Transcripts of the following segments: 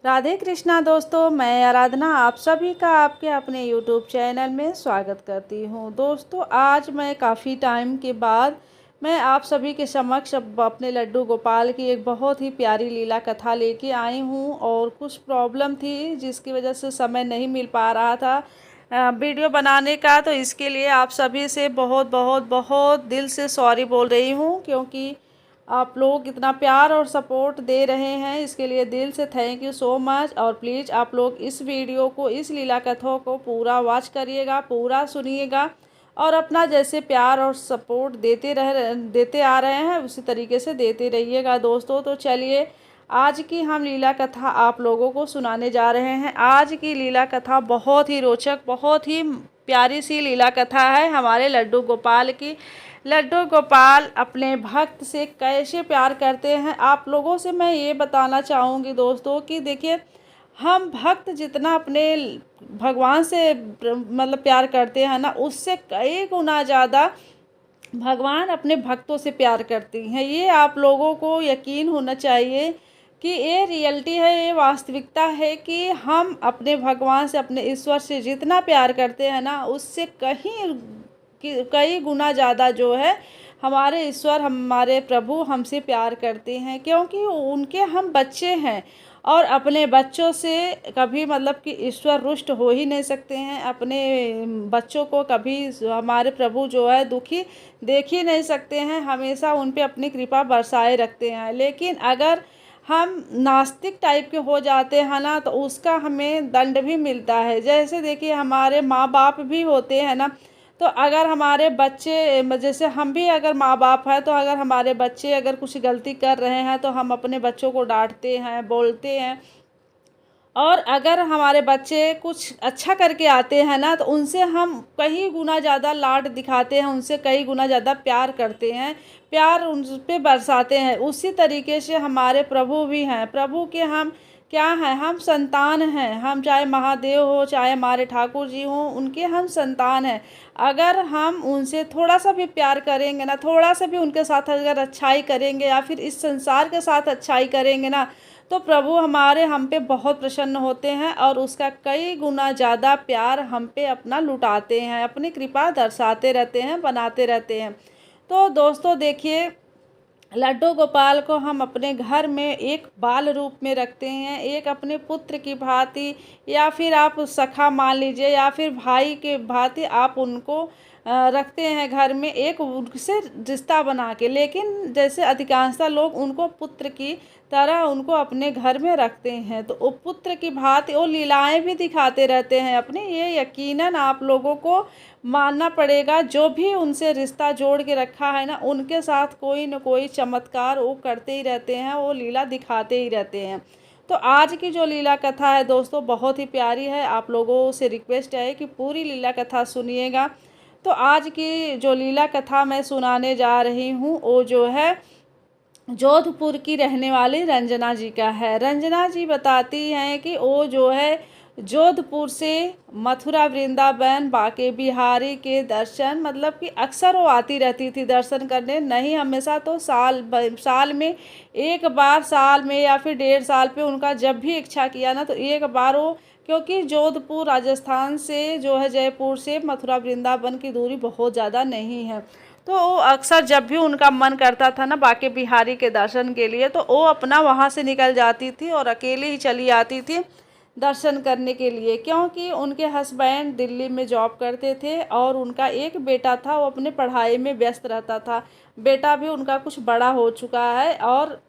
राधे कृष्णा दोस्तों, मैं आराधना आप सभी का आपके अपने यूट्यूब चैनल में स्वागत करती हूँ। दोस्तों, आज मैं काफ़ी टाइम के बाद मैं आप सभी के समक्ष अपने लड्डू गोपाल की एक बहुत ही प्यारी लीला कथा लेके आई हूँ। और कुछ प्रॉब्लम थी जिसकी वजह से समय नहीं मिल पा रहा था वीडियो बनाने का, तो इसके लिए आप सभी से बहुत बहुत बहुत दिल से सॉरी बोल रही हूँ, क्योंकि आप लोग इतना प्यार और सपोर्ट दे रहे हैं, इसके लिए दिल से थैंक यू सो मच। और प्लीज़ आप लोग इस वीडियो को, इस लीला कथा को पूरा वॉच करिएगा, पूरा सुनिएगा और अपना जैसे प्यार और सपोर्ट देते आ रहे हैं उसी तरीके से देते रहिएगा दोस्तों। तो चलिए, आज की हम लीला कथा आप लोगों को सुनाने जा रहे हैं। आज की लीला कथा बहुत ही रोचक, बहुत ही प्यारी सी लीला कथा है हमारे लड्डू गोपाल की। लड्डू गोपाल अपने भक्त से कैसे प्यार करते हैं, आप लोगों से मैं ये बताना चाहूँगी दोस्तों कि देखिए, हम भक्त जितना अपने भगवान से मतलब प्यार करते हैं ना, उससे कई गुना ज़्यादा भगवान अपने भक्तों से प्यार करती हैं। ये आप लोगों को यकीन होना चाहिए कि ये रियलिटी है, ये वास्तविकता है कि हम अपने भगवान से, अपने ईश्वर से जितना प्यार करते हैं ना, उससे कई गुना ज़्यादा जो है हमारे ईश्वर, हमारे प्रभु हमसे प्यार करते हैं, क्योंकि उनके हम बच्चे हैं। और अपने बच्चों से कभी मतलब कि ईश्वर रुष्ट हो ही नहीं सकते हैं। अपने बच्चों को कभी हमारे प्रभु जो है दुखी देख ही नहीं सकते हैं, हमेशा उन पे अपनी कृपा बरसाए रखते हैं। लेकिन अगर हम नास्तिक टाइप के हो जाते हैं ना, तो उसका हमें दंड भी मिलता है। जैसे देखिए, हमारे माँ बाप भी होते हैं ना, तो अगर हमारे बच्चे, जैसे हम भी अगर माँ बाप हैं, तो अगर हमारे बच्चे अगर कुछ गलती कर रहे हैं तो हम अपने बच्चों को डांटते हैं, बोलते हैं। और अगर हमारे बच्चे कुछ अच्छा करके आते हैं ना, तो उनसे हम कई गुना ज़्यादा लाड दिखाते हैं, उनसे कई गुना ज़्यादा प्यार करते हैं, प्यार उन पे बरसाते हैं। उसी तरीके से हमारे प्रभु भी हैं। प्रभु के हम क्या हैं? हम संतान हैं। हम चाहे महादेव हो, चाहे हमारे ठाकुर जी हों, उनके हम संतान हैं। अगर हम उनसे थोड़ा सा भी प्यार करेंगे ना, थोड़ा सा भी उनके साथ अगर अच्छाई करेंगे या फिर इस संसार के साथ अच्छाई करेंगे ना, तो प्रभु हमारे हम पे बहुत प्रसन्न होते हैं और उसका कई गुना ज़्यादा प्यार हम पे अपना लुटाते हैं, अपनी कृपा दर्शाते रहते हैं, बनाते रहते हैं। तो दोस्तों देखिए, लड्डू गोपाल को हम अपने घर में एक बाल रूप में रखते हैं, एक अपने पुत्र की भांति, या फिर आप सखा मान लीजिए, या फिर भाई के भांति आप उनको रखते हैं घर में, एक उनसे रिश्ता बना के। लेकिन जैसे अधिकांशतः लोग उनको पुत्र की तरह उनको अपने घर में रखते हैं, तो वो पुत्र की भांति वो लीलाएं भी दिखाते रहते हैं अपने। ये यकीनन आप लोगों को मानना पड़ेगा, जो भी उनसे रिश्ता जोड़ के रखा है ना, उनके साथ कोई न कोई चमत्कार वो करते ही रहते हैं, वो लीला दिखाते ही रहते हैं। तो आज की जो लीला कथा है दोस्तों, बहुत ही प्यारी है। आप लोगों से रिक्वेस्ट है कि पूरी लीला कथा सुनिएगा। तो आज की जो लीला कथा मैं सुनाने जा रही हूँ, वो जो है जोधपुर की रहने वाली रंजना जी का है। रंजना जी बताती हैं कि वो जो है जोधपुर से मथुरा, वृंदावन, बाके बिहारी के दर्शन, मतलब कि अक्सर वो आती रहती थी दर्शन करने। नहीं हमेशा, तो साल में एक बार, साल में या फिर 1.5 साल पे उनका जब भी इच्छा किया ना, तो एक बार वो, क्योंकि जोधपुर राजस्थान से जो है, जयपुर से मथुरा वृंदावन की दूरी बहुत ज़्यादा नहीं है, तो वो अक्सर जब भी उनका मन करता था ना बाके बिहारी के दर्शन के लिए, तो वो अपना वहाँ से निकल जाती थी और अकेले ही चली आती थी दर्शन करने के लिए। क्योंकि उनके हस्बैंड दिल्ली में जॉब करते थे और उनका एक बेटा था, वो अपने पढ़ाई में व्यस्त रहता था। बेटा भी उनका कुछ बड़ा हो चुका है। और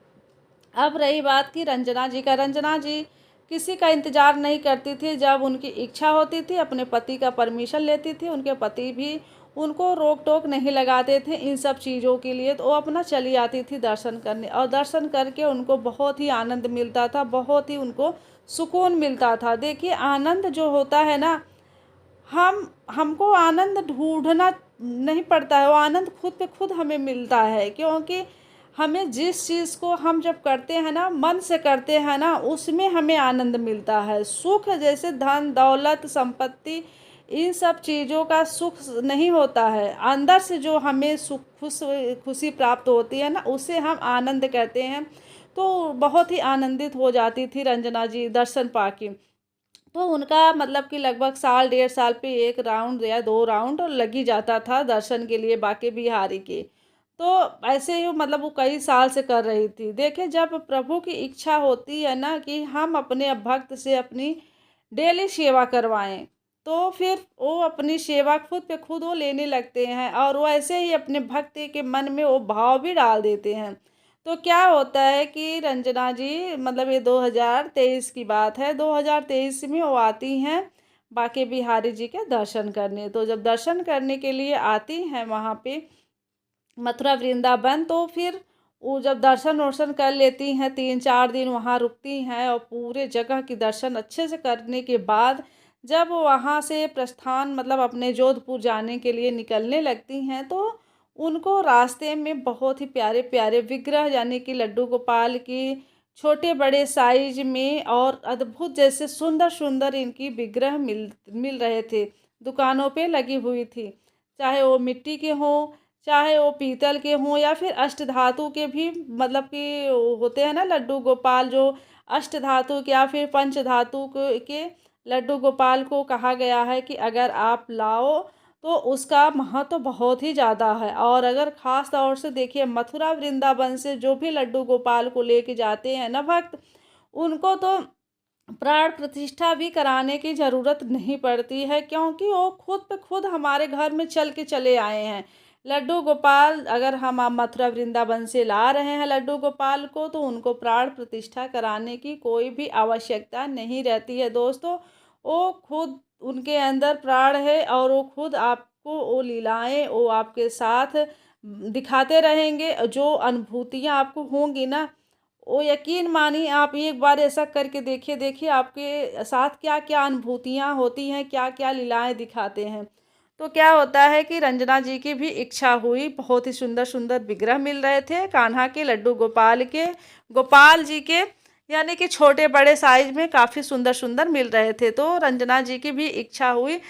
अब रही बात की रंजना जी का, रंजना जी किसी का इंतज़ार नहीं करती थी। जब उनकी इच्छा होती थी, अपने पति का परमिशन लेती थी, उनके पति भी उनको रोक टोक नहीं लगाते थे इन सब चीज़ों के लिए, तो वो अपना चली आती थी दर्शन करने। और दर्शन करके उनको बहुत ही आनंद मिलता था, बहुत ही उनको सुकून मिलता था। देखिए, आनंद जो होता है ना, हमको आनंद ढूंढना नहीं पड़ता है, वो आनंद खुद पे खुद हमें मिलता है। क्योंकि हमें जिस चीज़ को हम जब करते हैं ना, मन से करते हैं ना, उसमें हमें आनंद मिलता है। सुख जैसे धन दौलत संपत्ति, इन सब चीज़ों का सुख नहीं होता है। अंदर से जो हमें सुख खुशी प्राप्त होती है ना, उसे हम आनंद कहते हैं। तो बहुत ही आनंदित हो जाती थी रंजना जी दर्शन पाके। तो उनका मतलब कि लगभग साल 1.5 साल पे 1 राउंड या 2 राउंड लग ही जाता था दर्शन के लिए बांके बिहारी के। तो ऐसे ही मतलब वो कई साल से कर रही थी। देखिए, जब प्रभु की इच्छा होती है ना कि हम अपने भक्त से अपनी डेली सेवा करवाएँ, तो फिर वो अपनी सेवा खुद पे खुद वो लेने लगते हैं और वो ऐसे ही अपने भक्त के मन में वो भाव भी डाल देते हैं। तो क्या होता है कि रंजना जी मतलब ये 2023 की बात है, 2023 में वो आती हैं बांके बिहारी जी के दर्शन करने। तो जब दर्शन करने के लिए आती हैं वहाँ पे मथुरा वृंदावन, तो फिर वो जब दर्शन-वर्शन कर लेती हैं, 3-4 दिन वहाँ रुकती हैं और पूरे जगह की दर्शन अच्छे से करने के बाद जब वो वहाँ से प्रस्थान मतलब अपने जोधपुर जाने के लिए निकलने लगती हैं, तो उनको रास्ते में बहुत ही प्यारे-प्यारे विग्रह यानी कि लड्डू गोपाल की छोटे-बड़े साइज़ में और अद्भुत जैसे सुंदर-सुंदर इनकी विग्रह मिल मिल रहे थे, दुकानों पे लगी हुई थी। चाहे वो मिट्टी के हों, चाहे वो पीतल के हों या फिर अष्टधातु के भी मतलब कि वो होते हैं ना लड्डू गोपाल जो अष्टधातु के या फिर पंचधातु के लड्डू गोपाल को कहा गया है कि अगर आप लाओ तो उसका महत्व बहुत ही ज़्यादा है। और अगर ख़ास तौर से देखिए मथुरा वृंदावन से जो भी लड्डू गोपाल को लेके जाते हैं ना भक्त, उनको तो प्राण प्रतिष्ठा भी कराने की ज़रूरत नहीं पड़ती है, क्योंकि वो खुद पे खुद हमारे घर में चल के चले आए हैं। लड्डू गोपाल अगर हम आप मथुरा वृंदावन से ला रहे हैं लड्डू गोपाल को, तो उनको प्राण प्रतिष्ठा कराने की कोई भी आवश्यकता नहीं रहती है दोस्तों। वो खुद उनके अंदर प्राण है और वो खुद आपको वो लीलाएँ वो आपके साथ दिखाते रहेंगे। जो अनुभूतियाँ आपको होंगी ना, वो यकीन मानिए आप एक बार ऐसा करके देखिए आपके साथ क्या-क्या अनुभूतियाँ होती हैं, क्या-क्या लीलाएँ दिखाते हैं। तो क्या होता है कि रंजना जी की भी इच्छा हुई, बहुत ही सुंदर-सुंदर विग्रह मिल रहे थे कान्हा के, लड्डू गोपाल के, गोपाल जी के, यानी कि छोटे-बड़े साइज़ में काफ़ी सुंदर-सुंदर मिल रहे थे। तो रंजना जी की भी इच्छा हुई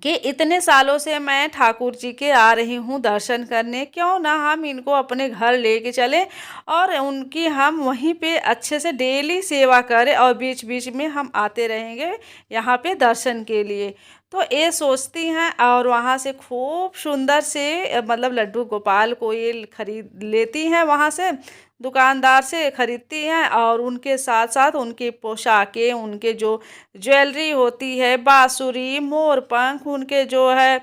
कि इतने सालों से मैं ठाकुर जी के आ रही हूँ दर्शन करने, क्यों ना हम इनको अपने घर लेके चलें और उनकी हम वहीं पे अच्छे से डेली सेवा करें और बीच-बीच में हम आते रहेंगे यहाँ पे दर्शन के लिए। तो ये सोचती हैं और वहाँ से खूब सुंदर से मतलब लड्डू गोपाल को ये खरीद लेती हैं वहाँ से, दुकानदार से खरीदती हैं और उनके साथ-साथ उनकी पोशाकें, उनके जो ज्वेलरी होती है, बाँसुरी, मोरपंख, उनके जो है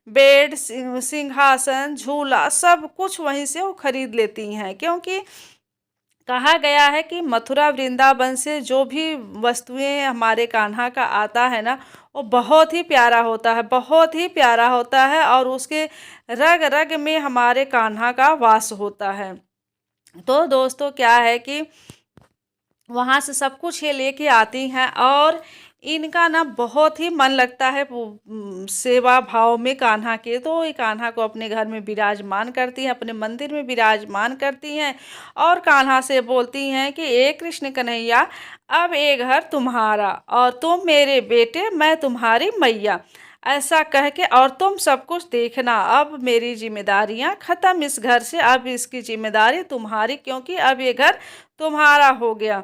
बेड, सिंहासन, झूला सब कुछ वहीं से वो खरीद लेती हैं। क्योंकि कहा गया है कि मथुरा वृंदावन से जो भी वस्तुएँ हमारे कान्हा का आता है ना, वो बहुत ही प्यारा होता है, बहुत ही प्यारा होता है और उसके रग-रग में हमारे कान्हा का वास होता है। तो दोस्तों क्या है कि वहाँ से सब कुछ ये लेके आती हैं और इनका ना बहुत ही मन लगता है सेवा भाव में कान्हा के। तो ये कान्हा को अपने घर में विराजमान करती हैं, अपने मंदिर में विराजमान करती हैं और कान्हा से बोलती हैं कि ए कृष्ण कन्हैया, अब ये घर तुम्हारा और तुम मेरे बेटे, मैं तुम्हारी मैया। ऐसा कह के और तुम सब कुछ देखना, अब मेरी जिम्मेदारियां खत्म इस घर से, अब इसकी जिम्मेदारी तुम्हारी, क्योंकि अब ये घर तुम्हारा हो गया।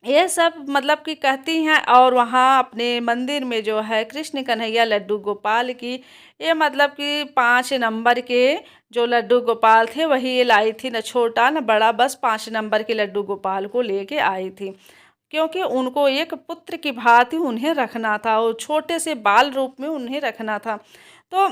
ये सब मतलब कि कहती हैं और वहाँ अपने मंदिर में जो है कृष्ण कन्हैया लड्डू गोपाल की ये मतलब कि 5 नंबर के जो लड्डू गोपाल थे वही ये लाई थी, न छोटा न बड़ा, बस 5 नंबर के लड्डू गोपाल को लेके आई थी। क्योंकि उनको एक पुत्र की भांति उन्हें रखना था, वो छोटे से बाल रूप में उन्हें रखना था। तो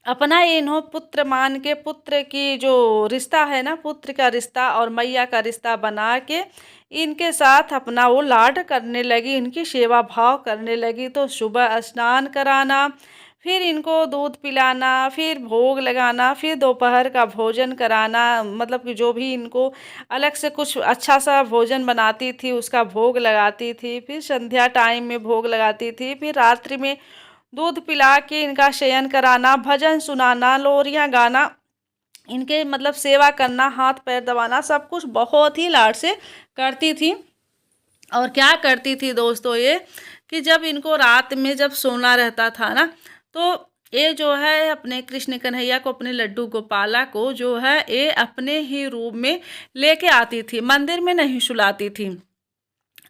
अपना इन्हों पुत्र मान के, पुत्र की जो रिश्ता है ना, पुत्र का रिश्ता और मैया का रिश्ता बना के इनके साथ अपना वो लाड करने लगी, इनकी सेवा भाव करने लगी। तो सुबह स्नान कराना, फिर इनको दूध पिलाना, फिर भोग लगाना, फिर दोपहर का भोजन कराना, मतलब कि जो भी इनको अलग से कुछ अच्छा सा भोजन बनाती थी उसका भोग लगाती थी, फिर संध्या टाइम में भोग लगाती थी, फिर रात्रि में दूध पिला के इनका शयन कराना, भजन सुनाना, लोरियाँ गाना, इनके मतलब सेवा करना, हाथ पैर दबाना, सब कुछ बहुत ही लाड से करती थी। और क्या करती थी दोस्तों ये कि जब इनको रात में जब सोना रहता था ना, तो ये जो है अपने कृष्ण कन्हैया को, अपने लड्डू गोपाला को जो है ये अपने ही रूप में लेके आती थी, मंदिर में नहीं सुलाती थी।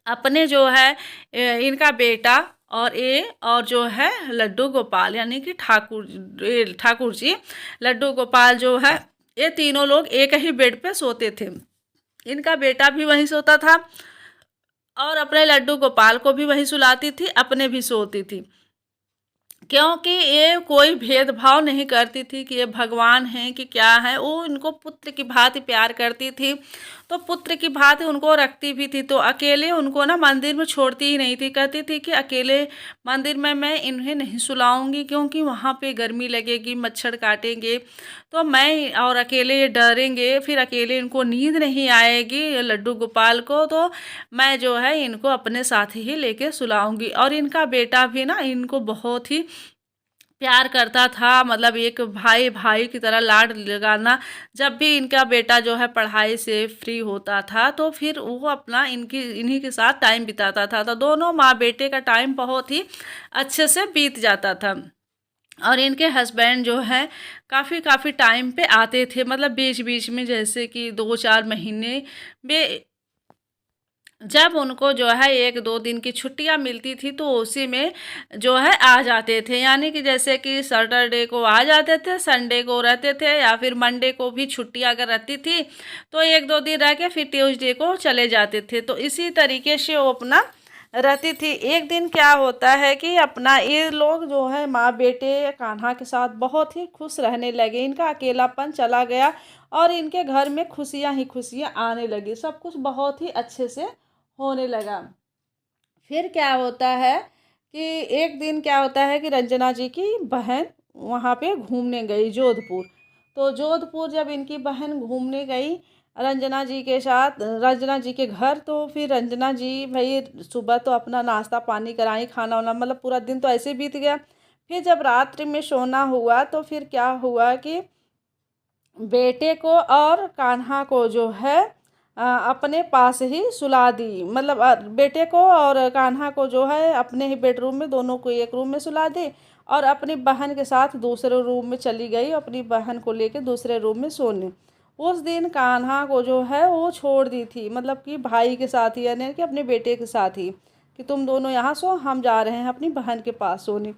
अपने जो है इनका बेटा और ये और जो है लड्डू गोपाल यानी कि ठाकुर जी, लड्डू गोपाल जो है ये तीनों लोग एक ही बेड पे सोते थे। इनका बेटा भी वहीं सोता था और अपने लड्डू गोपाल को भी वहीं सुलाती थी, अपने भी सोती थी, क्योंकि ये कोई भेदभाव नहीं करती थी कि ये भगवान हैं कि क्या है। वो इनको पुत्र की भांति प्यार करती थी, तो पुत्र की भांति उनको रखती भी थी। तो अकेले उनको ना मंदिर में छोड़ती ही नहीं थी, कहती थी कि अकेले मंदिर में मैं इन्हें नहीं सुलाऊंगी, क्योंकि वहाँ पे गर्मी लगेगी, मच्छर काटेंगे, तो मैं और अकेले ये डरेंगे, फिर अकेले इनको नींद नहीं आएगी लड्डू गोपाल को, तो मैं जो है इनको अपने साथ ही लेके सुलाऊंगी। और इनका बेटा भी ना इनको बहुत ही प्यार करता था, मतलब एक भाई भाई की तरह लाड लगाना। जब भी इनका बेटा जो है पढ़ाई से फ्री होता था तो फिर वो अपना इन्हीं के साथ टाइम बिताता था, तो दोनों माँ बेटे का टाइम बहुत ही अच्छे से बीत जाता था। और इनके हस्बैंड जो है काफ़ी काफ़ी टाइम पे आते थे, मतलब बीच बीच में, जैसे कि 2-4 महीने में जब उनको जो है 1-2 दिन की छुट्टियां मिलती थी तो उसी में जो है आ जाते थे। यानी कि जैसे कि सैटरडे को आ जाते थे, संडे को रहते थे, या फिर मंडे को भी छुट्टी अगर रहती थी तो 1-2 दिन रह के फिर ट्यूसडे को चले जाते थे। तो इसी तरीके से वो अपना रहती थी। एक दिन क्या होता है कि अपना ये लोग जो है माँ बेटे कान्हा के साथ बहुत ही खुश रहने लगे, इनका अकेलापन चला गया और इनके घर में खुशियाँ ही खुशियाँ आने लगी, सब कुछ बहुत ही अच्छे से होने लगा। फिर क्या होता है कि एक दिन क्या होता है कि रंजना जी की बहन वहाँ पे घूमने गई जोधपुर। तो जोधपुर जब इनकी बहन घूमने गई रंजना जी के साथ, रंजना जी के घर, तो फिर रंजना जी भाई सुबह तो अपना नाश्ता पानी कराई, खाना वाना, मतलब पूरा दिन तो ऐसे बीत गया। फिर जब रात्रि में सोना हुआ तो फिर क्या हुआ कि बेटे को और कान्हा को जो है अपने पास ही सुला दी, मतलब बेटे को और कान्हा को जो है अपने ही बेडरूम में, दोनों को एक रूम में सुला दी और अपनी बहन के साथ दूसरे रूम में चली गई, अपनी बहन को लेके दूसरे रूम में सोने। उस दिन कान्हा को जो है वो छोड़ दी थी, मतलब कि भाई के साथ ही, यानी कि अपने बेटे के साथ ही, कि तुम दोनों यहाँ सो, हम जा रहे हैं अपनी बहन के पास सोने।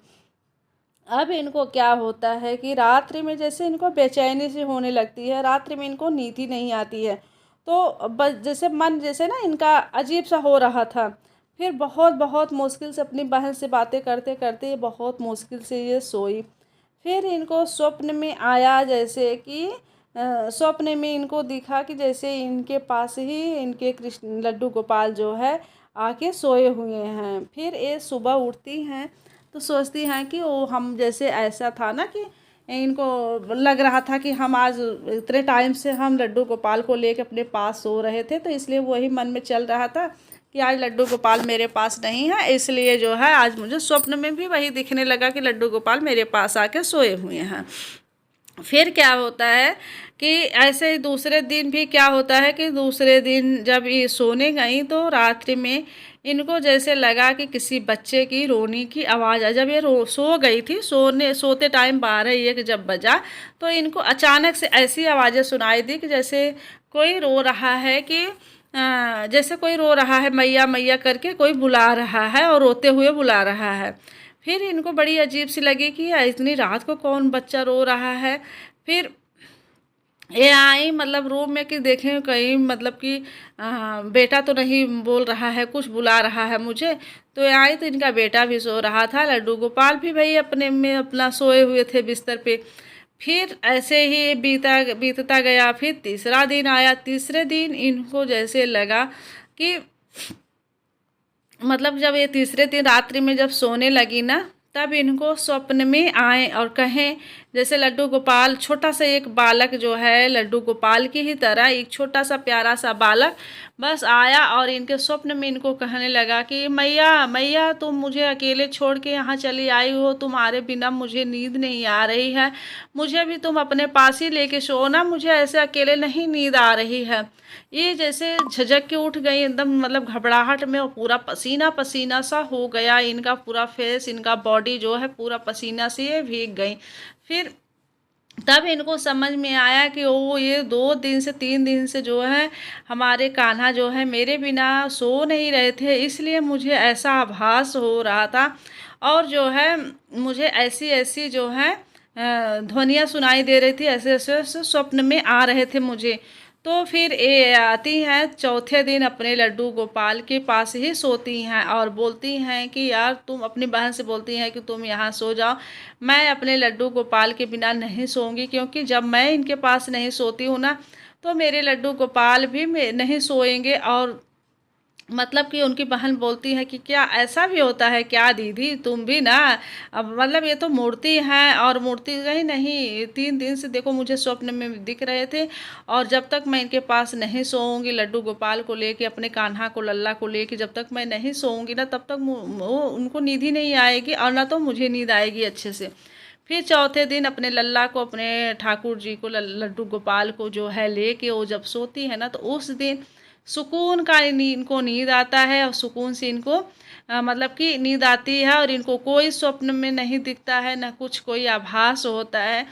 अब इनको क्या होता है कि रात्रि में जैसे इनको बेचैनी सी होने लगती है, रात्रि में इनको नींद ही नहीं आती है, तो बस जैसे मन जैसे ना इनका अजीब सा हो रहा था। फिर बहुत बहुत मुश्किल से अपनी बहन से बातें करते करते बहुत मुश्किल से ये सोई। फिर इनको स्वप्न में आया, जैसे कि स्वप्न में इनको दिखा कि जैसे इनके पास ही इनके कृष्ण लड्डू गोपाल जो है आके सोए हुए हैं। फिर ये सुबह उठती हैं तो सोचती हैं कि वो हम जैसे ऐसा था ना कि इनको लग रहा था कि हम आज इतने टाइम से हम लड्डू गोपाल को लेके अपने पास सो रहे थे, तो इसलिए वही मन में चल रहा था कि आज लड्डू गोपाल मेरे पास नहीं है, इसलिए जो है आज मुझे स्वप्न में भी वही दिखने लगा कि लड्डू गोपाल मेरे पास आके सोए हुए हैं। फिर क्या होता है कि ऐसे ही दूसरे दिन भी क्या होता है कि दूसरे दिन जब ये सोने गई तो रात्रि में इनको जैसे लगा कि किसी बच्चे की रोने की आवाज़ है। जब ये सो गई थी, सोते टाइम 12-1 जब बजा तो इनको अचानक से ऐसी आवाज़ें सुनाई दी कि जैसे कोई रो रहा है, कि जैसे कोई रो रहा है, मैया मैया करके कोई बुला रहा है और रोते हुए बुला रहा है। फिर इनको बड़ी अजीब सी लगी कि इतनी रात को कौन बच्चा रो रहा है। फिर ये आई मतलब रूम में कि देखें कहीं मतलब कि बेटा तो नहीं बोल रहा है, कुछ बुला रहा है मुझे। तो ये आई तो इनका बेटा भी सो रहा था, लड्डू गोपाल भी भाई अपने में अपना सोए हुए थे बिस्तर पे। फिर ऐसे ही बीतता गया। फिर तीसरा दिन आया, तीसरे दिन इनको जैसे लगा कि मतलब जब ये तीसरे दिन रात्रि में जब सोने लगी ना, तब इनको स्वप्न में आए और कहें जैसे लड्डू गोपाल छोटा सा एक बालक जो है लड्डू गोपाल की ही तरह एक छोटा सा प्यारा सा बालक बस आया और इनके स्वप्न में इनको कहने लगा कि मैया मैया तुम मुझे अकेले छोड़ के यहाँ चली आई हो, तुम्हारे बिना मुझे नींद नहीं आ रही है, मुझे भी तुम अपने पास ही लेके सो ना, मुझे ऐसे अकेले नहीं नींद आ रही है। ये जैसे झटक के उठ गई एकदम, मतलब घबराहट में, और पूरा पसीना पसीना सा हो गया इनका पूरा फेस, इनका बॉडी जो है पूरा पसीना से भीग गई। फिर तब इनको समझ में आया कि ओ ये 2 दिन से 3 दिन से जो है हमारे कान्हा जो है मेरे बिना सो नहीं रहे थे, इसलिए मुझे ऐसा आभास हो रहा था और जो है मुझे ऐसी ऐसी जो है ध्वनियाँ सुनाई दे रही थी, ऐसे ऐसे स्वप्न में आ रहे थे मुझे। तो फिर ये आती हैं चौथे दिन अपने लड्डू गोपाल के पास ही सोती हैं और बोलती हैं कि यार तुम, अपनी बहन से बोलती हैं कि तुम यहाँ सो जाओ, मैं अपने लड्डू गोपाल के बिना नहीं सोऊंगी, क्योंकि जब मैं इनके पास नहीं सोती हूँ ना तो मेरे लड्डू गोपाल भी नहीं सोएंगे। और मतलब कि उनकी बहन बोलती है कि क्या ऐसा भी होता है क्या दीदी, तुम भी ना, अब मतलब ये तो मूर्ति है और मूर्ति कहीं नहीं, 3 दिन से देखो मुझे स्वप्न में दिख रहे थे, और जब तक मैं इनके पास नहीं सोऊंगी लड्डू गोपाल को लेके, अपने कान्हा को लल्ला को लेके, जब तक मैं नहीं सोऊंगी ना तब तक उनको नींद ही नहीं आएगी और ना तो मुझे नींद आएगी अच्छे से। फिर चौथे दिन अपने लल्ला को, अपने ठाकुर जी को, लड्डू गोपाल को जो है लेके वो जब सोती है ना तो उस दिन सुकून का इनको नींद आता है और सुकून से इनको मतलब कि नींद आती है और इनको कोई स्वप्न में नहीं दिखता है, ना कुछ कोई आभास होता है।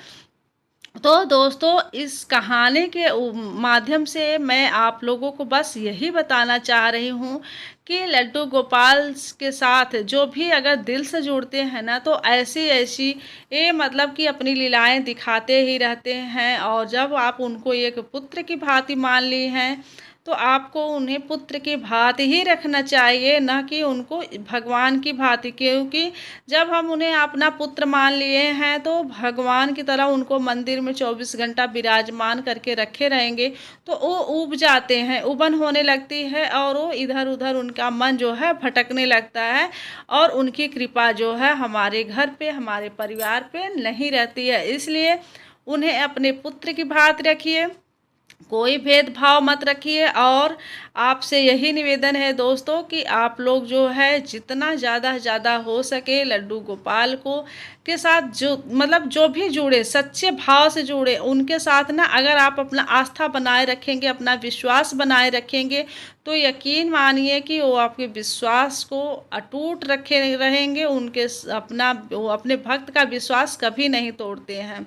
तो दोस्तों इस कहानी के माध्यम से मैं आप लोगों को बस यही बताना चाह रही हूँ कि लड्डू गोपाल के साथ जो भी अगर दिल से जुड़ते हैं ना तो ऐसी ऐसी ये मतलब कि अपनी लीलाएं दिखाते ही रहते हैं। और जब आप उनको एक पुत्र की भांति मान ली हैं तो आपको उन्हें पुत्र की भांति ही रखना चाहिए, ना कि उनको भगवान की भांति, क्योंकि जब हम उन्हें अपना पुत्र मान लिए हैं तो भगवान की तरह उनको मंदिर में 24 घंटा विराजमान करके रखे रहेंगे तो वो ऊब जाते हैं, उबन होने लगती है और वो इधर उधर उनका मन जो है भटकने लगता है और उनकी कृपा जो है हमारे घर पे, हमारे परिवार पे नहीं रहती है। इसलिए उन्हें अपने पुत्र की भांति रखिए, कोई भेदभाव मत रखिए। और आपसे यही निवेदन है दोस्तों कि आप लोग जो है जितना ज़्यादा से ज़्यादा हो सके लड्डू गोपाल को के साथ जो मतलब जो भी जुड़े, सच्चे भाव से जुड़े, उनके साथ ना अगर आप अपना आस्था बनाए रखेंगे, अपना विश्वास बनाए रखेंगे तो यकीन मानिए कि वो आपके विश्वास को अटूट रखे रहेंगे। उनके वो अपने भक्त का विश्वास कभी नहीं तोड़ते हैं।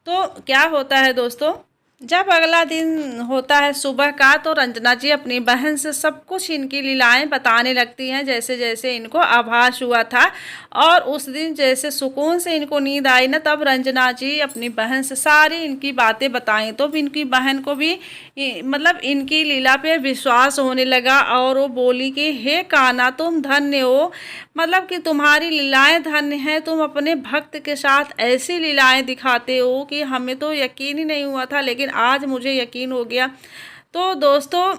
तो क्या होता है दोस्तों, जब अगला दिन होता है सुबह का तो रंजना जी अपनी बहन से सब कुछ इनकी लीलाएं बताने लगती हैं, जैसे जैसे इनको आभास हुआ था। और उस दिन जैसे सुकून से इनको नींद आई ना तब रंजना जी अपनी बहन से सारी इनकी बातें बताई तो इनकी बहन को भी मतलब इनकी लीला पे विश्वास होने लगा और वो बोली कि हे कान्हा तुम धन्य हो, मतलब कि तुम्हारी लीलाएं धन्य हैं, तुम अपने भक्त के साथ ऐसी लीलाएं दिखाते हो कि हमें तो यकीन ही नहीं हुआ था, लेकिन आज मुझे यकीन हो गया। तो दोस्तों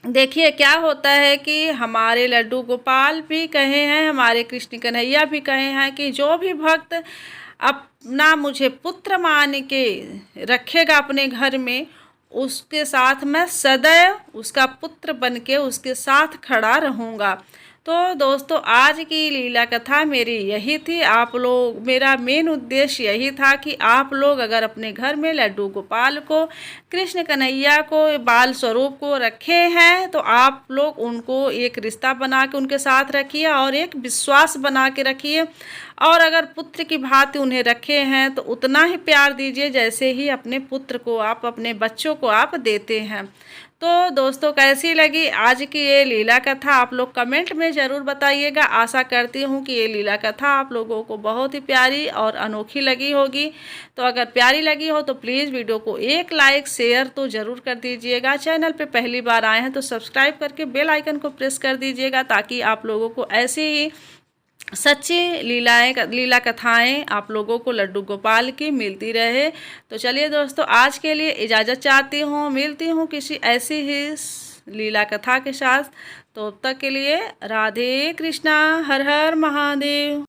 देखिए क्या होता है कि हमारे लड्डू गोपाल भी कहे हैं, हमारे कृष्ण कन्हैया भी कहे हैं कि जो भी भक्त अपना मुझे पुत्र मान के रखेगा अपने घर में, उसके साथ मैं सदैव उसका पुत्र बन के उसके साथ खड़ा रहूँगा। तो दोस्तों आज की लीला कथा मेरी यही थी। आप लोग, मेरा मेन उद्देश्य यही था कि आप लोग अगर अपने घर में लड्डू गोपाल को, कृष्ण कन्हैया को, बाल स्वरूप को रखे हैं तो आप लोग उनको एक रिश्ता बना के उनके साथ रखिए और एक विश्वास बना के रखिए। और अगर पुत्र की भांति उन्हें रखे हैं तो उतना ही प्यार दीजिए जैसे ही अपने पुत्र को आप, अपने बच्चों को आप देते हैं। तो दोस्तों कैसी लगी आज की ये लीला कथा आप लोग कमेंट में ज़रूर बताइएगा। आशा करती हूँ कि ये लीला कथा आप लोगों को बहुत ही प्यारी और अनोखी लगी होगी। तो अगर प्यारी लगी हो तो प्लीज़ वीडियो को एक लाइक शेयर तो ज़रूर कर दीजिएगा। चैनल पे पहली बार आए हैं तो सब्सक्राइब करके बेल आइकन को प्रेस कर दीजिएगा ताकि आप लोगों को ऐसी ही सच्ची लीला कथाएं आप लोगों को लड्डू गोपाल की मिलती रहे। तो चलिए दोस्तों आज के लिए इजाज़त चाहती हूँ, मिलती हूँ किसी ऐसी ही लीला कथा के साथ। तो तब तक के लिए राधे कृष्णा, हर हर महादेव।